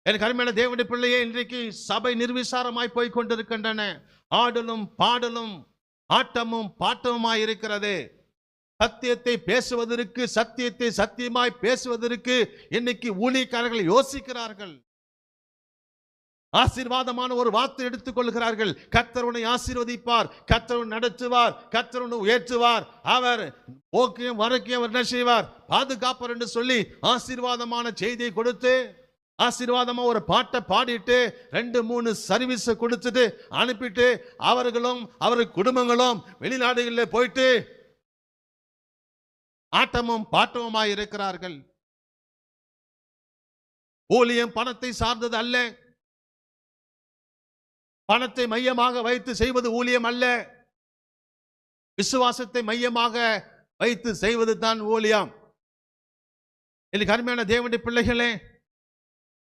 எனக்கு அருமையான தேவனுடைய பிள்ளையே, இன்றைக்கு சபை நிர்விசாரமாய் போய் கொண்டிருக்கின்றன. ஆடலும் பாடலும் ஆட்டமும் பாட்டமுமாய் இருக்கிறது. சத்தியத்தை பேசுவதற்கு, சத்தியத்தை சத்தியமாய் பேசுவதற்கு இன்னைக்கு ஊழியக்காரர்கள் யோசிக்கிறார்கள். ஆசீர்வாதமான ஒரு வார்த்தை எடுத்துக் கொள்கிறார்கள். கர்த்தர் உன்னை ஆசீர்வதிப்பார், கர்த்தர் உன்னை நடத்துவார், கர்த்தர் உன்னை உயர்த்துவார், அவர் போக்கையும் வரக்கையும் என்ன செய்வார், பாதுகாப்பார் என்று சொல்லி ஆசீர்வாதமான செய்தியை கொடுத்து, ஆசீர்வாதமா ஒரு பாட்டை பாடிட்டு 2-3 சர்வீஸ் கொடுத்துட்டு அனுப்பிட்டு அவர்களும் அவர்கள் குடும்பங்களும் வெளிநாடுகளில் போயிட்டு ஆட்டமும் பாட்டமுமாய் இருக்கிறார்கள். ஊழியம் பணத்தை சார்ந்தது அல்ல. பணத்தை மையமாக வைத்து செய்வது ஊழியம் அல்ல. விசுவாசத்தை மையமாக வைத்து செய்வது தான் ஊழியம். அருமையான தேவனுடைய பிள்ளைகளே,